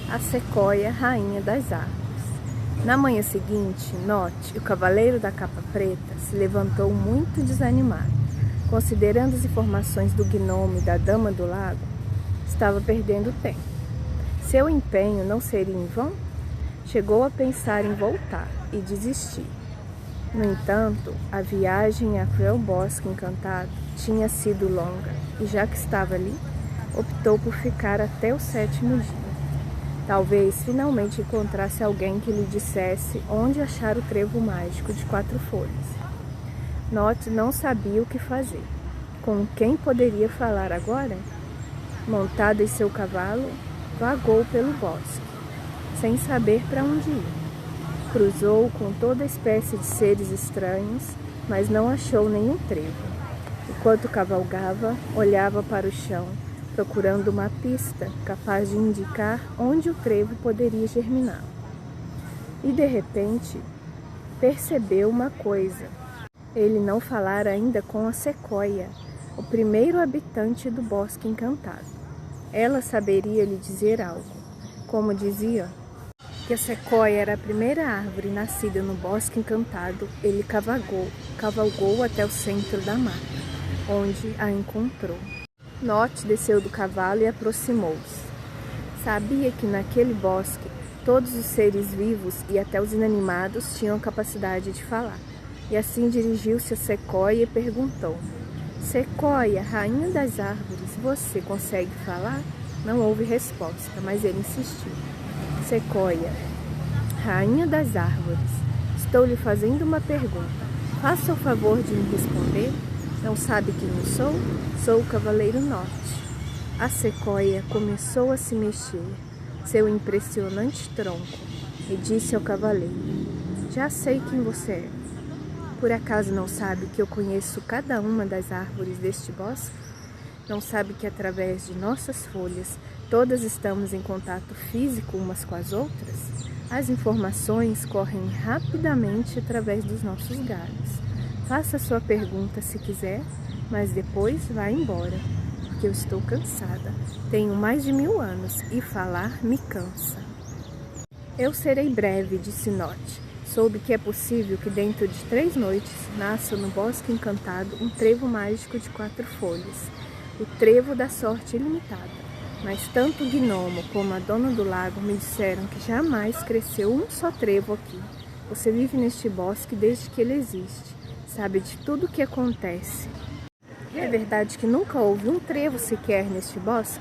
A sequoia, rainha das árvores. Na manhã seguinte, Note, o cavaleiro da capa preta, se levantou muito desanimado. Considerando as informações do gnomo e da dama do lago, estava perdendo tempo. Seu empenho não seria em vão? Chegou a pensar em voltar e desistir. No entanto, a viagem até o bosque encantado tinha sido longa e, já que estava ali, optou por ficar até o 7º dia. Talvez finalmente encontrasse alguém que lhe dissesse onde achar o trevo mágico de 4 folhas. Note não sabia o que fazer. Com quem poderia falar agora? Montado em seu cavalo, vagou pelo bosque, sem saber para onde ir. Cruzou com toda espécie de seres estranhos, mas não achou nenhum trevo. Enquanto cavalgava, olhava para o chão, procurando uma pista capaz de indicar onde o trevo poderia germinar. E de repente, percebeu uma coisa. Ele não falara ainda com a sequoia, o primeiro habitante do bosque encantado. Ela saberia lhe dizer algo. Como dizia que a sequoia era a primeira árvore nascida no bosque encantado, ele cavalgou até o centro da mata, onde a encontrou. Note desceu do cavalo e aproximou-se. Sabia que naquele bosque todos os seres vivos e até os inanimados tinham capacidade de falar. E assim dirigiu-se a sequoia e perguntou: Sequoia, rainha das árvores, você consegue falar? Não houve resposta, mas ele insistiu. Sequoia, rainha das árvores, estou lhe fazendo uma pergunta. Faça o favor de me responder. Não sabe quem eu sou? Sou o cavaleiro Note. A sequoia começou a se mexer, seu impressionante tronco, e disse ao cavaleiro: Já sei quem você é. Por acaso não sabe que eu conheço cada uma das árvores deste bosque? Não sabe que através de nossas folhas todas estamos em contato físico umas com as outras? As informações correm rapidamente através dos nossos galhos. Faça sua pergunta se quiser, mas depois vá embora, porque eu estou cansada. Tenho mais de 1000 anos e falar me cansa. Eu serei breve, disse Note. Soube que é possível que dentro de 3 noites nasça no bosque encantado um trevo mágico de 4 folhas, o trevo da sorte ilimitada. Mas tanto o gnomo como a dona do lago me disseram que jamais cresceu um só trevo aqui. Você vive neste bosque desde que ele existe. Sabe de tudo o que acontece. É verdade que nunca houve um trevo sequer neste bosque?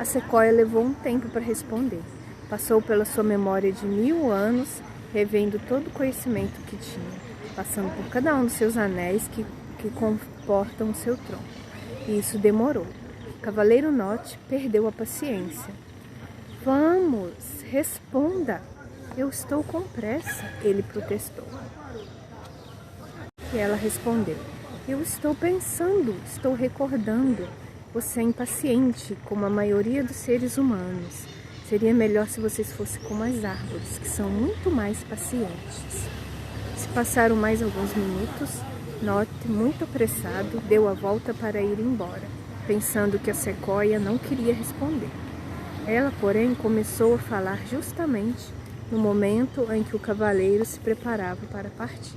A sequoia levou um tempo para responder. Passou pela sua memória de 1000 anos, revendo todo o conhecimento que tinha, passando por cada um dos seus anéis que comportam o seu tronco. E isso demorou. O cavaleiro Note perdeu a paciência. Vamos, responda. Eu estou com pressa, ele protestou. E ela respondeu: Eu estou pensando, estou recordando. Você é impaciente, como a maioria dos seres humanos. Seria melhor se vocês fossem como as árvores, que são muito mais pacientes. Se passaram mais alguns minutos, Note, muito apressado, deu a volta para ir embora, pensando que a sequoia não queria responder. Ela, porém, começou a falar justamente no momento em que o cavaleiro se preparava para partir.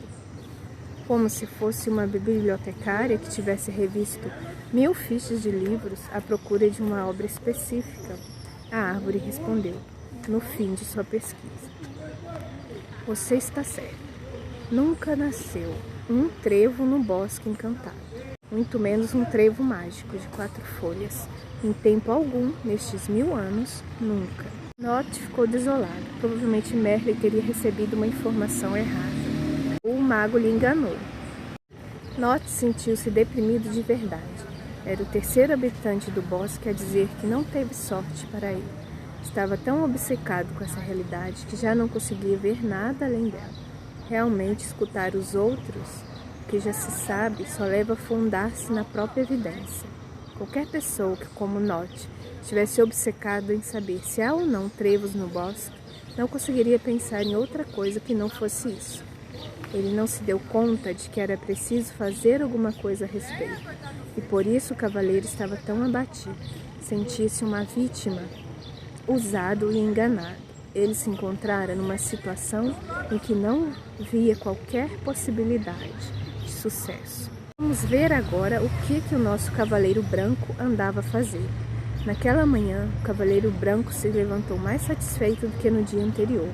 Como se fosse uma bibliotecária que tivesse revisto 1000 fichas de livros à procura de uma obra específica. A árvore respondeu, no fim de sua pesquisa: Você está certo. Nunca nasceu um trevo no bosque encantado, muito menos um trevo mágico de 4 folhas. Em tempo algum, nestes 1000 anos, nunca. Note ficou desolado. Provavelmente Merlin teria recebido uma informação errada. O mago lhe enganou. Note sentiu-se deprimido de verdade. Era o 3º habitante do bosque a dizer que não teve sorte para ele. Estava tão obcecado com essa realidade que já não conseguia ver nada além dela. Realmente, escutar os outros, que já se sabe, só leva a afundar-se na própria evidência. Qualquer pessoa que, como Note, estivesse obcecado em saber se há ou não trevos no bosque, não conseguiria pensar em outra coisa que não fosse isso. Ele não se deu conta de que era preciso fazer alguma coisa a respeito, e por isso o cavaleiro estava tão abatido. Sentia-se uma vítima usado e enganado. Ele se encontrara numa situação em que não via qualquer possibilidade de sucesso. Vamos ver agora o que o nosso cavaleiro branco andava a fazer. Naquela manhã, o cavaleiro branco se levantou mais satisfeito do que no dia anterior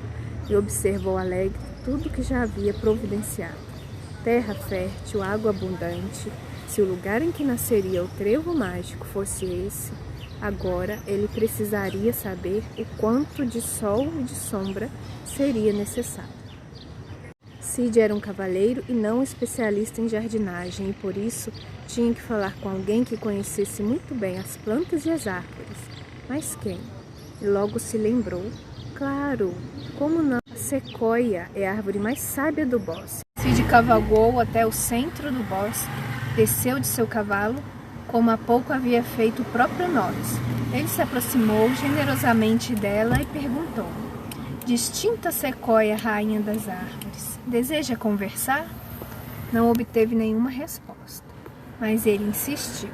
e observou alegre tudo que já havia providenciado. Terra fértil, água abundante. Se o lugar em que nasceria o trevo mágico fosse esse, agora ele precisaria saber o quanto de sol e de sombra seria necessário. Cid era um cavaleiro e não um especialista em jardinagem, e por isso tinha que falar com alguém que conhecesse muito bem as plantas e as árvores. Mas quem? E logo se lembrou. Claro, como não? A sequoia é a árvore mais sábia do bosque. Cid cavalgou até o centro do bosque, desceu de seu cavalo, como há pouco havia feito o próprio Norris. Ele se aproximou generosamente dela e perguntou: distinta sequoia, rainha das árvores, deseja conversar? Não obteve nenhuma resposta, mas ele insistiu.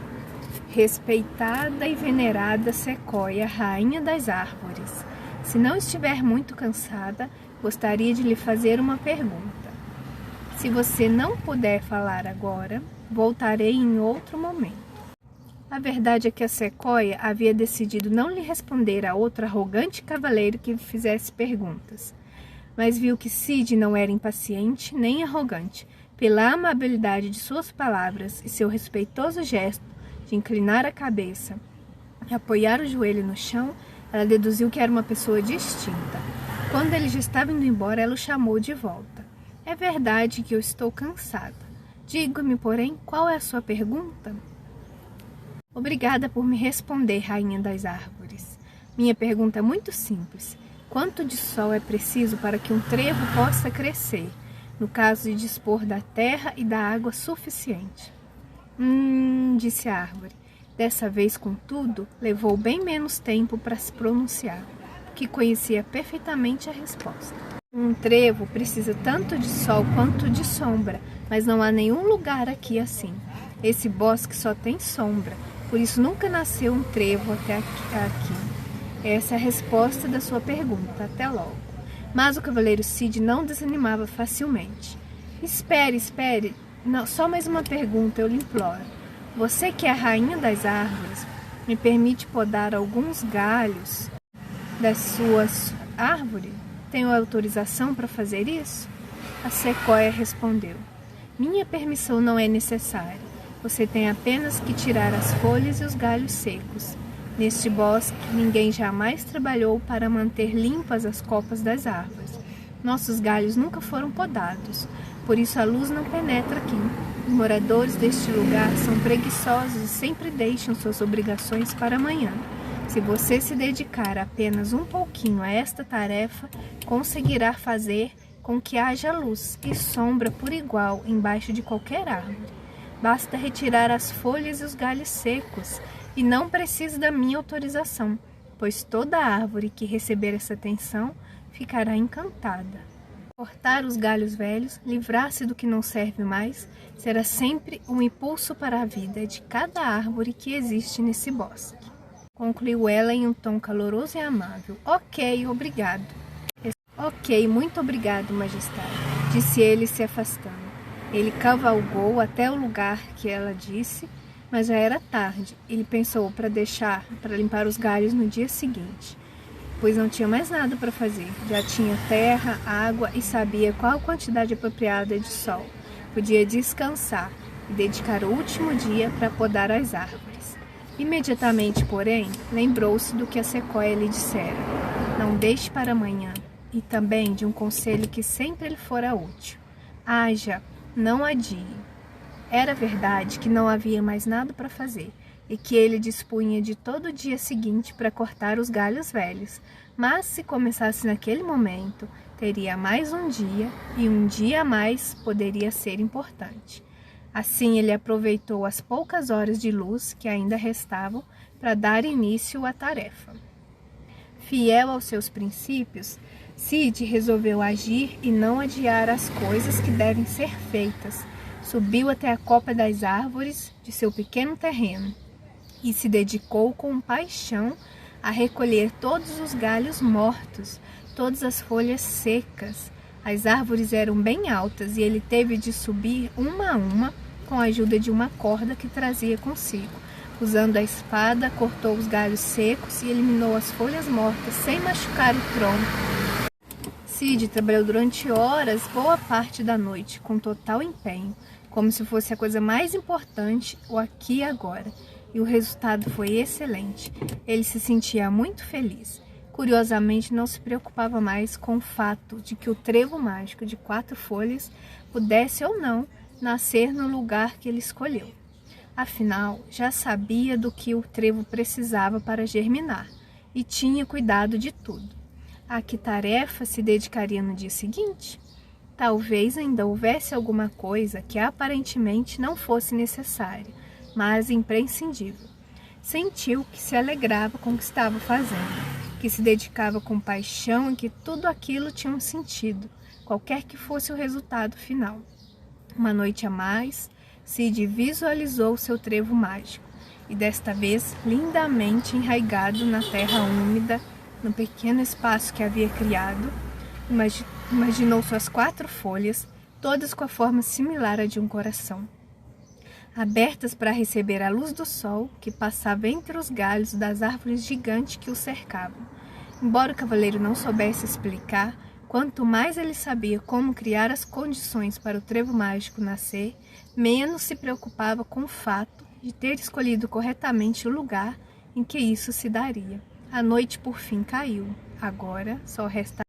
Respeitada e venerada sequoia, rainha das árvores, se não estiver muito cansada, gostaria de lhe fazer uma pergunta. Se você não puder falar agora, voltarei em outro momento. A verdade é que a sequoia havia decidido não lhe responder a outro arrogante cavaleiro que lhe fizesse perguntas. Mas viu que Cid não era impaciente nem arrogante. Pela amabilidade de suas palavras e seu respeitoso gesto de inclinar a cabeça e apoiar o joelho no chão, ela deduziu que era uma pessoa distinta. Quando ele já estava indo embora, ela o chamou de volta. É verdade que eu estou cansada. Diga-me, porém, qual é a sua pergunta? Obrigada por me responder, rainha das árvores. Minha pergunta é muito simples. Quanto de sol é preciso para que um trevo possa crescer, no caso de dispor da terra e da água suficiente? Disse a árvore. Dessa vez, contudo, levou bem menos tempo para se pronunciar, que conhecia perfeitamente a resposta. Um trevo precisa tanto de sol quanto de sombra, mas não há nenhum lugar aqui assim. Esse bosque só tem sombra, por isso nunca nasceu um trevo até aqui. Essa é a resposta da sua pergunta. Até logo. Mas o cavaleiro Cid não desanimava facilmente. Espere. Não, só mais uma pergunta, eu lhe imploro. Você que é a rainha das árvores, me permite podar alguns galhos das suas árvores? Tenho autorização para fazer isso? A sequoia respondeu: minha permissão não é necessária. Você tem apenas que tirar as folhas e os galhos secos. Neste bosque, ninguém jamais trabalhou para manter limpas as copas das árvores. Nossos galhos nunca foram podados, por isso a luz não penetra aqui. Os moradores deste lugar são preguiçosos e sempre deixam suas obrigações para amanhã. Se você se dedicar apenas um pouquinho a esta tarefa, conseguirá fazer com que haja luz e sombra por igual embaixo de qualquer árvore. Basta retirar as folhas e os galhos secos, e não precisa da minha autorização, pois toda árvore que receber essa atenção ficará encantada. Cortar os galhos velhos, livrar-se do que não serve mais, será sempre um impulso para a vida de cada árvore que existe nesse bosque. Concluiu ela em um tom caloroso e amável. Ok, obrigado. Ok, muito obrigado, majestade, disse ele se afastando. Ele cavalgou até o lugar que ela disse, mas já era tarde. Ele pensou para limpar os galhos no dia seguinte, pois não tinha mais nada para fazer. Já tinha terra, água e sabia qual a quantidade apropriada de sol. Podia descansar e dedicar o último dia para podar as árvores. Imediatamente, porém, lembrou-se do que a sequoia lhe dissera. Não deixe para amanhã, e também de um conselho que sempre lhe fora útil. Haja, não adie. Era verdade que não havia mais nada para fazer, e que ele dispunha de todo o dia seguinte para cortar os galhos velhos, mas se começasse naquele momento, teria mais um dia, e um dia a mais poderia ser importante. Assim ele aproveitou as poucas horas de luz que ainda restavam para dar início à tarefa. Fiel aos seus princípios, Cid resolveu agir e não adiar as coisas que devem ser feitas. Subiu até a copa das árvores de seu pequeno terreno e se dedicou com paixão a recolher todos os galhos mortos, todas as folhas secas. As árvores eram bem altas e ele teve de subir uma a uma com a ajuda de uma corda que trazia consigo. Usando a espada, cortou os galhos secos e eliminou as folhas mortas sem machucar o tronco. Cid trabalhou durante horas, boa parte da noite, com total empenho, como se fosse a coisa mais importante, o aqui e agora. E o resultado foi excelente. Ele se sentia muito feliz. Curiosamente, não se preocupava mais com o fato de que o trevo mágico de 4 folhas pudesse ou não nascer no lugar que ele escolheu. Afinal, já sabia do que o trevo precisava para germinar e tinha cuidado de tudo. A que tarefa se dedicaria no dia seguinte? Talvez ainda houvesse alguma coisa que aparentemente não fosse necessária, mas imprescindível. Sentiu que se alegrava com o que estava fazendo, que se dedicava com paixão e que tudo aquilo tinha um sentido, qualquer que fosse o resultado final. Uma noite a mais, Cid visualizou seu trevo mágico, e desta vez lindamente enraizado na terra úmida, no pequeno espaço que havia criado. Imaginou suas 4 folhas, todas com a forma similar à de um coração, abertas para receber a luz do sol que passava entre os galhos das árvores gigantes que o cercavam. Embora o cavaleiro não soubesse explicar, quanto mais ele sabia como criar as condições para o trevo mágico nascer, menos se preocupava com o fato de ter escolhido corretamente o lugar em que isso se daria. A noite por fim caiu. Agora só resta